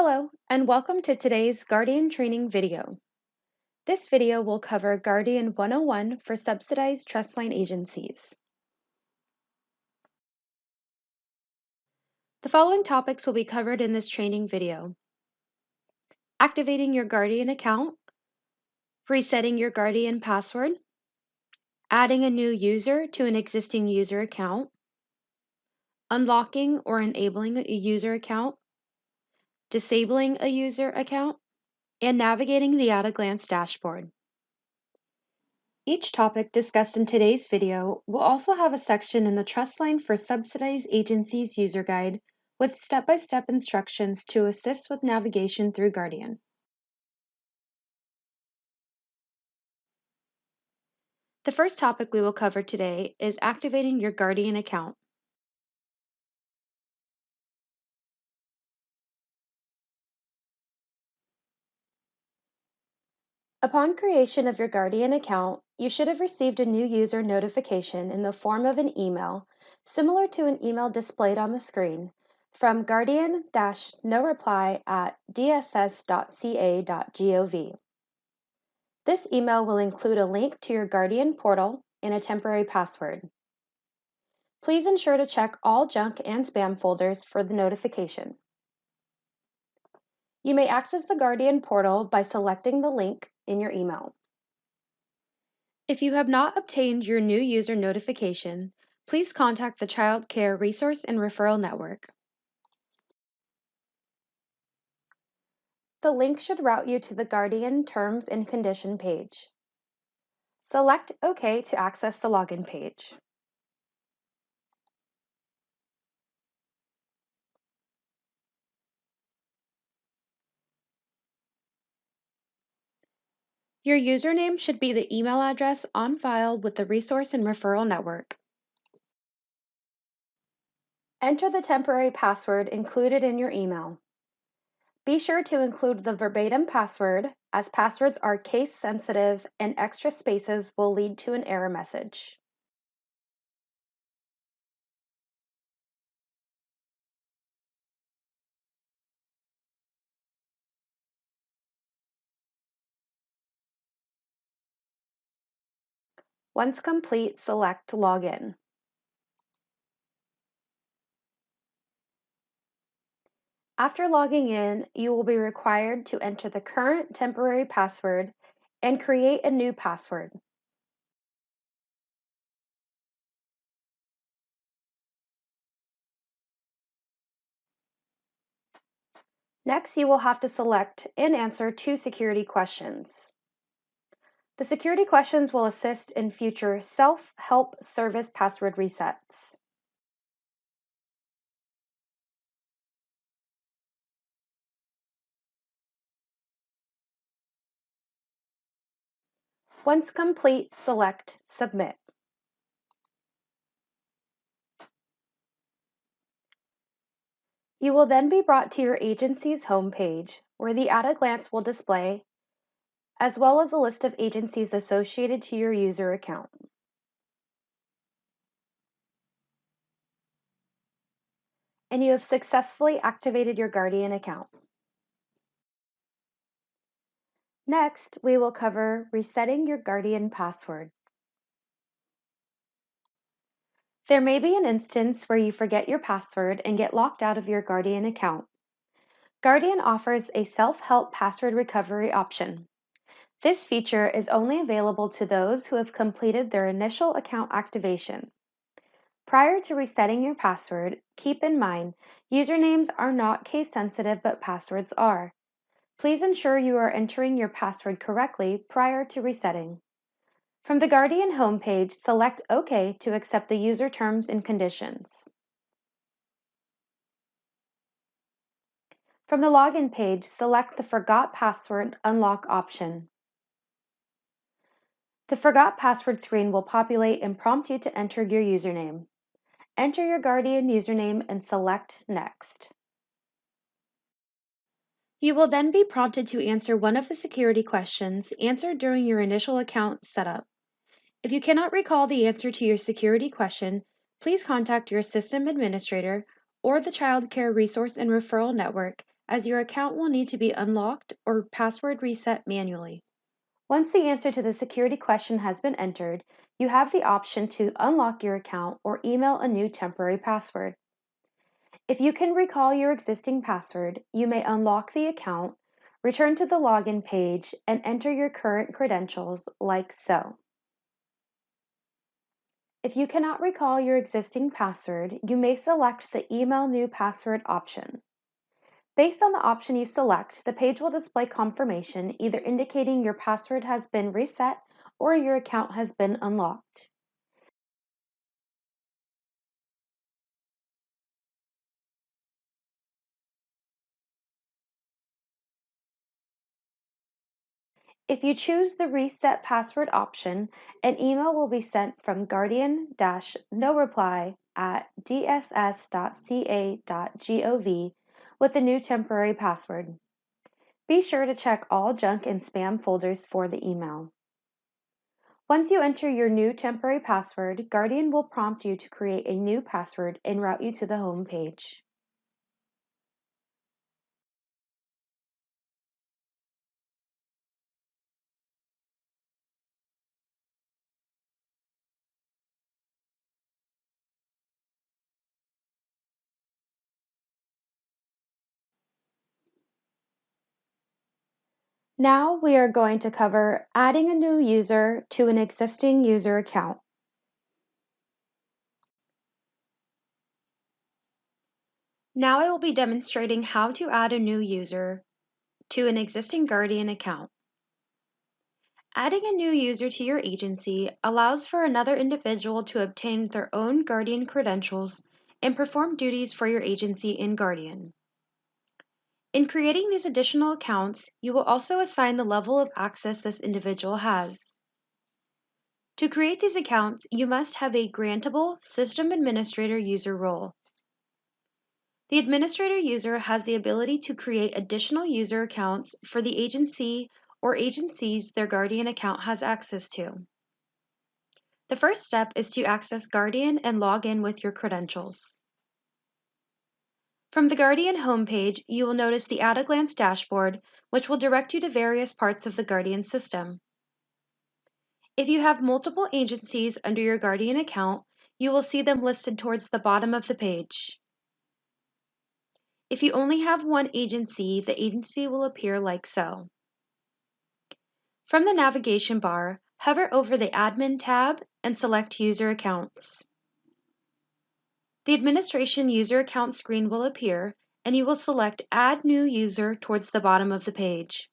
Hello, and welcome to today's Guardian training video. This video will cover Guardian 101 for subsidized TrustLine agencies. The following topics will be covered in this training video: activating your Guardian account, resetting your Guardian password, adding a new user to an existing user account, unlocking or enabling a user account, disabling a user account, and navigating the at-a-glance dashboard. Each topic discussed in today's video will also have a section in the TrustLine for Subsidized Agencies user guide with step-by-step instructions to assist with navigation through Guardian. The first topic we will cover today is activating your Guardian account. Upon creation of your Guardian account, you should have received a new user notification in the form of an email, similar to an email displayed on the screen, from guardian-noreply@dss.ca.gov. This email will include a link to your Guardian portal and a temporary password. Please ensure to check all junk and spam folders for the notification. You may access the Guardian portal by selecting the link in your email. If you have not obtained your new user notification, please contact the Child Care Resource and Referral Network. The link should route you to the Guardian Terms and Condition page. Select OK to access the login page. Your username should be the email address on file with the Resource and Referral Network. Enter the temporary password included in your email. Be sure to include the verbatim password, as passwords are case sensitive and extra spaces will lead to an error message. Once complete, select Login. After logging in, you will be required to enter the current temporary password and create a new password. Next, you will have to select and answer 2 security questions. The security questions will assist in future self-help service password resets. Once complete, select Submit. You will then be brought to your agency's homepage, where the at-a-glance will display, as well as a list of agencies associated to your user account. And you have successfully activated your Guardian account. Next, we will cover resetting your Guardian password. There may be an instance where you forget your password and get locked out of your Guardian account. Guardian offers a self-help password recovery option. This feature is only available to those who have completed their initial account activation. Prior to resetting your password, keep in mind, usernames are not case sensitive, but passwords are. Please ensure you are entering your password correctly prior to resetting. From the Guardian homepage, select OK to accept the user terms and conditions. From the login page, select the Forgot Password Unlock option. The Forgot Password screen will populate and prompt you to enter your username. Enter your Guardian username and select Next. You will then be prompted to answer one of the security questions answered during your initial account setup. If you cannot recall the answer to your security question, please contact your system administrator or the Child Care Resource and Referral Network as your account will need to be unlocked or password reset manually. Once the answer to the security question has been entered, you have the option to unlock your account or email a new temporary password. If you can recall your existing password, you may unlock the account, return to the login page, and enter your current credentials like so. If you cannot recall your existing password, you may select the Email New Password option. Based on the option you select, the page will display confirmation either indicating your password has been reset or your account has been unlocked. If you choose the Reset Password option, an email will be sent from guardian-noreply@dss.ca.gov with a new temporary password. Be sure to check all junk and spam folders for the email. Once you enter your new temporary password, Guardian will prompt you to create a new password and route you to the home page. Now we are going to cover adding a new user to an existing user account. Now I will be demonstrating how to add a new user to an existing Guardian account. Adding a new user to your agency allows for another individual to obtain their own Guardian credentials and perform duties for your agency in Guardian. In creating these additional accounts, you will also assign the level of access this individual has. To create these accounts, you must have a grantable System Administrator user role. The administrator user has the ability to create additional user accounts for the agency or agencies their Guardian account has access to. The first step is to access Guardian and log in with your credentials. From the Guardian homepage, you will notice the At a Glance dashboard, which will direct you to various parts of the Guardian system. If you have multiple agencies under your Guardian account, you will see them listed towards the bottom of the page. If you only have one agency, the agency will appear like so. From the navigation bar, hover over the Admin tab and select User Accounts. The Administration User Account screen will appear, and you will select Add New User towards the bottom of the page.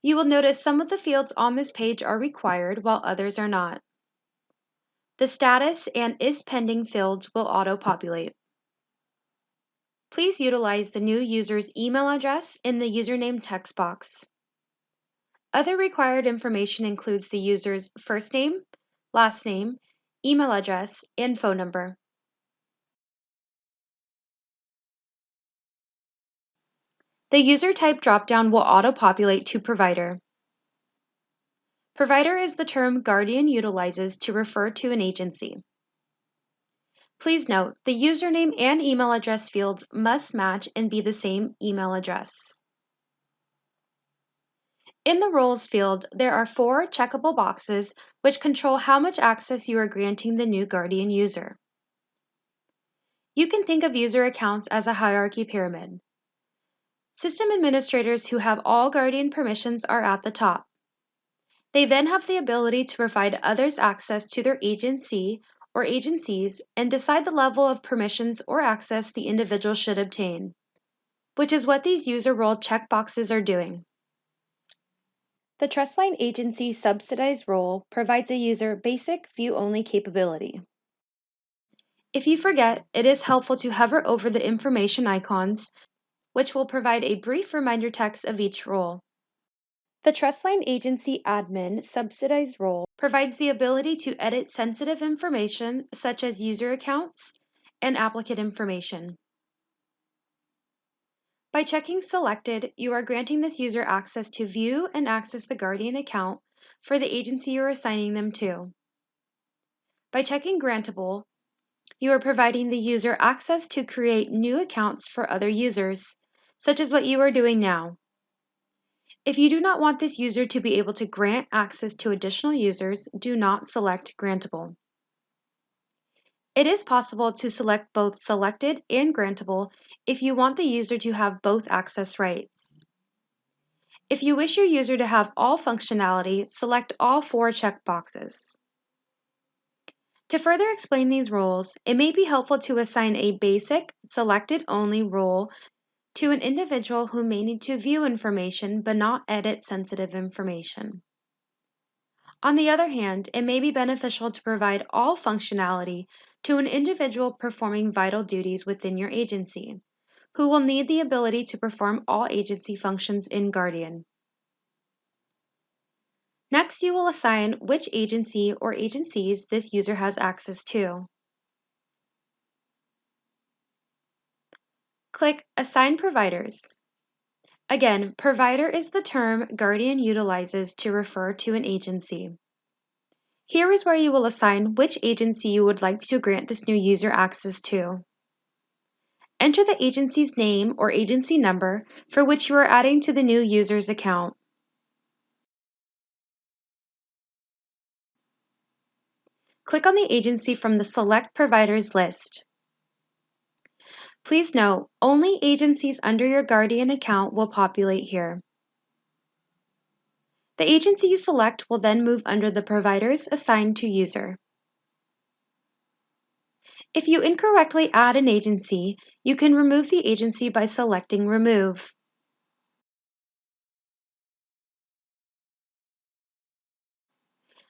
You will notice some of the fields on this page are required while others are not. The status and is pending fields will auto-populate. Please utilize the new user's email address in the username text box. Other required information includes the user's first name, last name, email address, and phone number. The user type dropdown will auto-populate to provider. Provider is the term Guardian utilizes to refer to an agency. Please note, the username and email address fields must match and be the same email address. In the Roles field, there are 4 checkable boxes which control how much access you are granting the new Guardian user. You can think of user accounts as a hierarchy pyramid. System administrators who have all Guardian permissions are at the top. They then have the ability to provide others access to their agency or agencies and decide the level of permissions or access the individual should obtain, which is what these user role checkboxes are doing. The TrustLine agency subsidized role provides a user basic view-only capability. If you forget, it is helpful to hover over the information icons, which will provide a brief reminder text of each role. The TrustLine Agency Admin Subsidized role provides the ability to edit sensitive information such as user accounts and applicant information. By checking Selected, you are granting this user access to view and access the Guardian account for the agency you are assigning them to. By checking Grantable, You are providing the user access to create new accounts for other users, such as what you are doing now. If you do not want this user to be able to grant access to additional users, do not select Grantable. It is possible to select both Selected and Grantable if you want the user to have both access rights. If you wish your user to have all functionality, select all 4 checkboxes. To further explain these roles, it may be helpful to assign a basic, selected-only role to an individual who may need to view information but not edit sensitive information. On the other hand, it may be beneficial to provide all functionality to an individual performing vital duties within your agency, who will need the ability to perform all agency functions in Guardian. Next, you will assign which agency or agencies this user has access to. Click Assign Providers. Again, provider is the term Guardian utilizes to refer to an agency. Here is where you will assign which agency you would like to grant this new user access to. Enter the agency's name or agency number for which you are adding to the new user's account. Click on the agency from the Select Providers list. Please note, only agencies under your Guardian account will populate here. The agency you select will then move under the providers assigned to user. If you incorrectly add an agency, you can remove the agency by selecting Remove.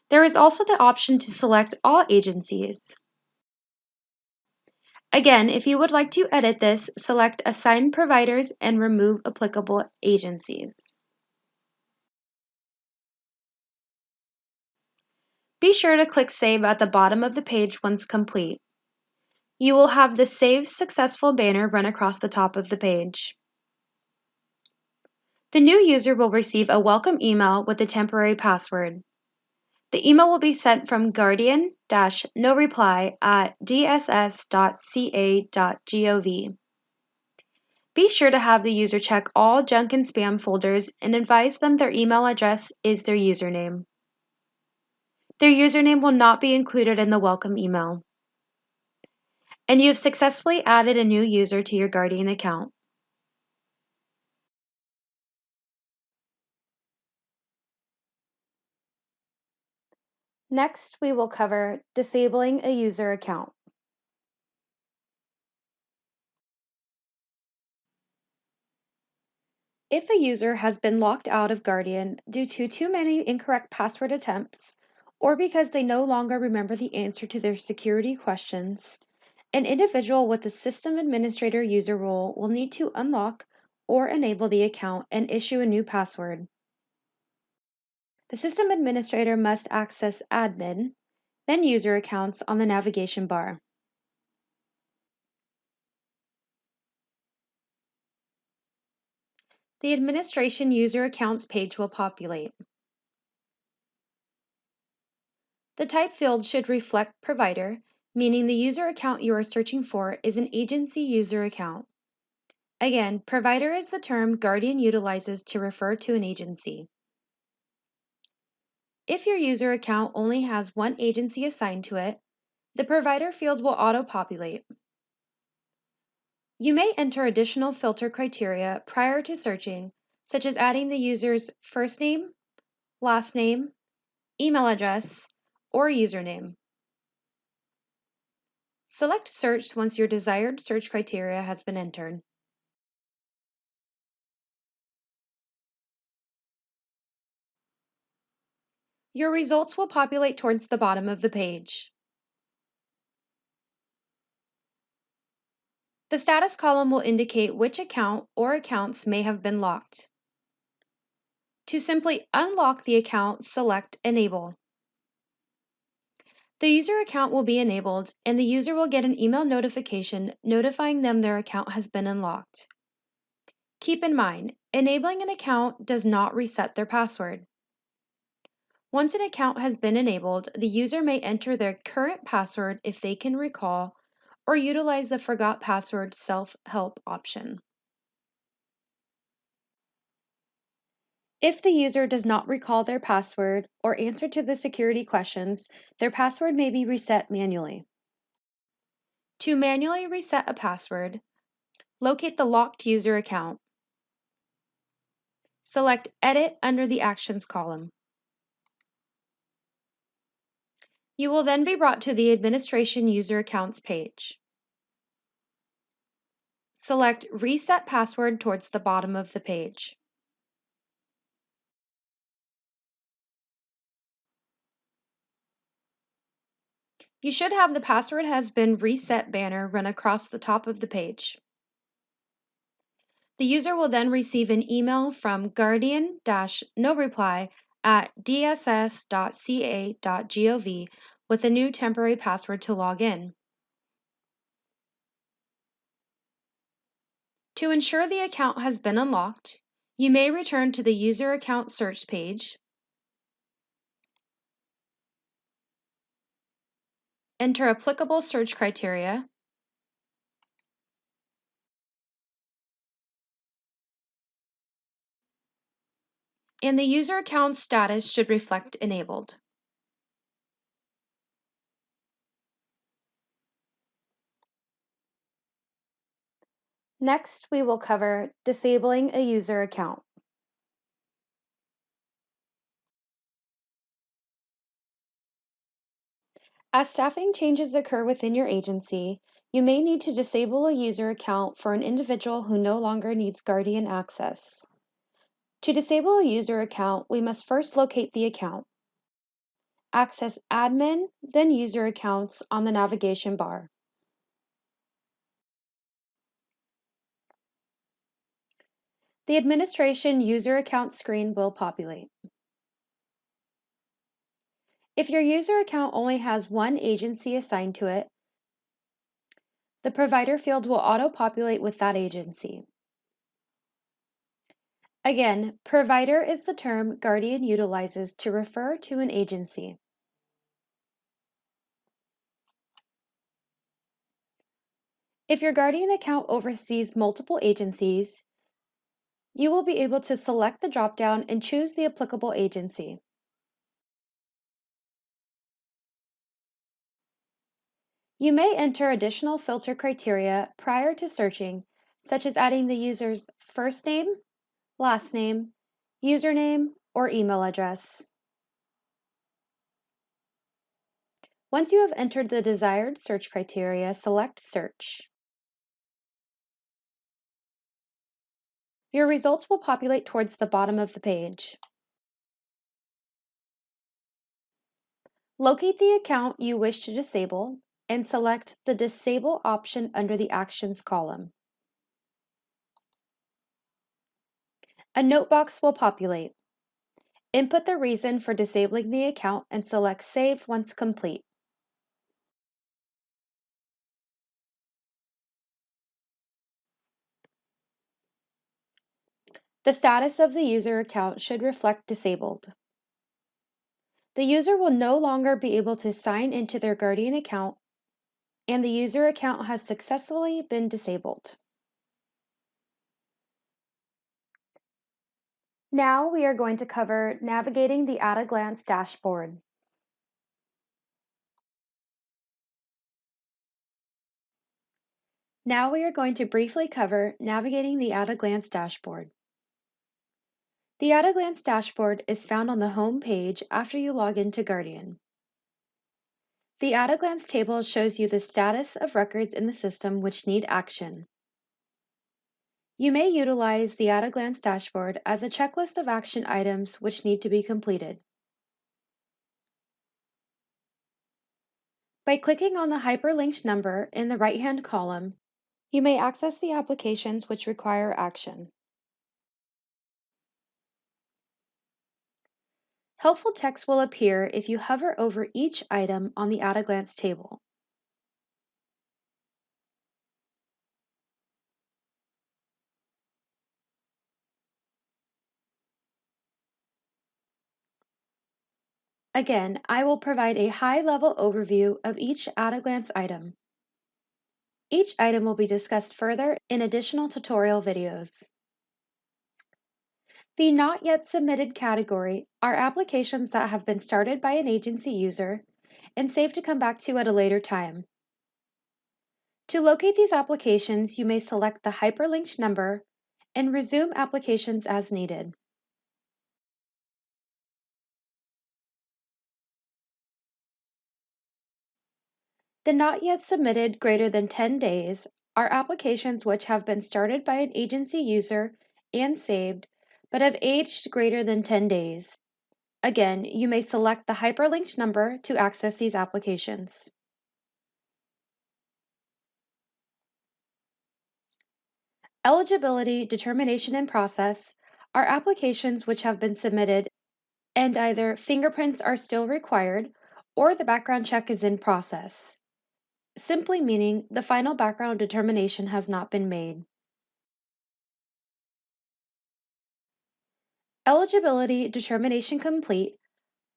There is also the option to select all agencies. Again, if you would like to edit this, select Assign Providers and remove applicable agencies. Be sure to click Save at the bottom of the page once complete. You will have the Save Successful banner run across the top of the page. The new user will receive a welcome email with a temporary password. The email will be sent from guardian-noreply@dss.ca.gov. Be sure to have the user check all junk and spam folders and advise them their email address is their username. Their username will not be included in the welcome email. And you have successfully added a new user to your Guardian account. Next, we will cover disabling a user account. If a user has been locked out of Guardian due to too many incorrect password attempts, or because they no longer remember the answer to their security questions, an individual with the System Administrator user role will need to unlock or enable the account and issue a new password. The System Administrator must access Admin, then User Accounts on the navigation bar. The Administration User Accounts page will populate. The type field should reflect provider, meaning the user account you are searching for is an agency user account. Again, provider is the term Guardian utilizes to refer to an agency. If your user account only has one agency assigned to it, the provider field will auto-populate. You may enter additional filter criteria prior to searching, such as adding the user's first name, last name, email address, or username. Select Search once your desired search criteria has been entered. Your results will populate towards the bottom of the page. The status column will indicate which account or accounts may have been locked. To simply unlock the account, select Enable. The user account will be enabled, and the user will get an email notification notifying them their account has been unlocked. Keep in mind, enabling an account does not reset their password. Once an account has been enabled, the user may enter their current password if they can recall, or utilize the Forgot Password self-help option. If the user does not recall their password or answer to the security questions, their password may be reset manually. To manually reset a password, locate the locked user account. Select Edit under the Actions column. You will then be brought to the Administration User Accounts page. Select Reset Password towards the bottom of the page. You should have the Password has been reset banner run across the top of the page. The user will then receive an email from guardian-noreply@dss.ca.gov with a new temporary password to log in. To ensure the account has been unlocked, you may return to the User Account Search page, enter applicable search criteria, and the user account status should reflect Enabled. Next, we will cover disabling a user account. As staffing changes occur within your agency, you may need to disable a user account for an individual who no longer needs Guardian access. To disable a user account, we must first locate the account. Access Admin, then User Accounts on the navigation bar. The Administration User Account screen will populate. If your user account only has one agency assigned to it, the provider field will auto-populate with that agency. Again, provider is the term Guardian utilizes to refer to an agency. If your Guardian account oversees multiple agencies, you will be able to select the dropdown and choose the applicable agency. You may enter additional filter criteria prior to searching, such as adding the user's first name, last name, username, or email address. Once you have entered the desired search criteria, select Search. Your results will populate towards the bottom of the page. Locate the account you wish to disable and select the Disable option under the Actions column. A note box will populate. Input the reason for disabling the account and select Save once complete. The status of the user account should reflect Disabled. The user will no longer be able to sign into their Guardian account, and the user account has successfully been disabled. Now we are going to cover navigating the at-a-glance dashboard. Now we are going to briefly cover navigating the at-a-glance dashboard. The at-a-glance dashboard is found on the home page after you log into Guardian. The at-a-glance table shows you the status of records in the system which need action. You may utilize the at-a-glance dashboard as a checklist of action items which need to be completed. By clicking on the hyperlinked number in the right-hand column, you may access the applications which require action. Helpful text will appear if you hover over each item on the at-a-glance table. Again, I will provide a high-level overview of each at-a-glance item. Each item will be discussed further in additional tutorial videos. The Not Yet Submitted category are applications that have been started by an agency user and saved to come back to at a later time. To locate these applications, you may select the hyperlinked number and resume applications as needed. The Not Yet Submitted greater than 10 days are applications which have been started by an agency user and saved, but have aged greater than 10 days. Again, you may select the hyperlinked number to access these applications. Eligibility determination in process are applications which have been submitted and either fingerprints are still required or the background check is in process, simply meaning the final background determination has not been made. Eligibility determination complete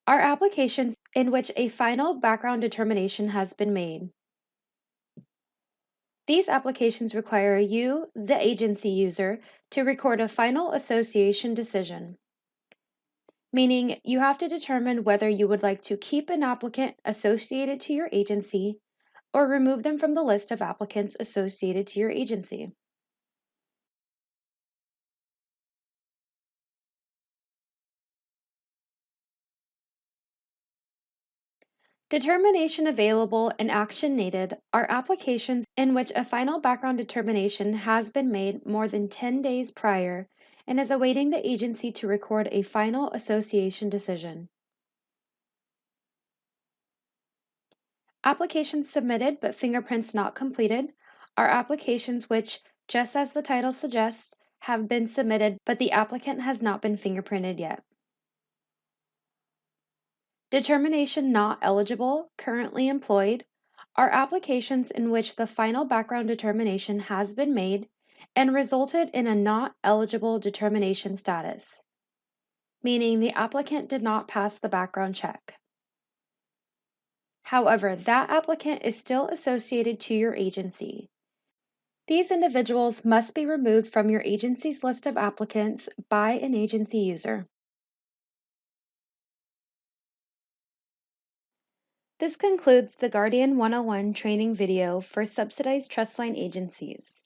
are applications in which a final background determination has been made. These applications require you, the agency user, to record a final association decision, meaning you have to determine whether you would like to keep an applicant associated to your agency or remove them from the list of applicants associated to your agency. Determination available and action needed are applications in which a final background determination has been made more than 10 days prior and is awaiting the agency to record a final association decision. Applications submitted but fingerprints not completed are applications which, just as the title suggests, have been submitted but the applicant has not been fingerprinted yet. Determination not eligible, currently employed, are applications in which the final background determination has been made and resulted in a not eligible determination status, meaning the applicant did not pass the background check. However, that applicant is still associated to your agency. These individuals must be removed from your agency's list of applicants by an agency user. This concludes the Guardian 101 training video for subsidized TrustLine agencies.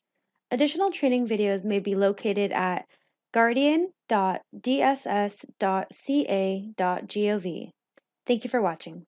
Additional training videos may be located at guardian.dss.ca.gov. Thank you for watching.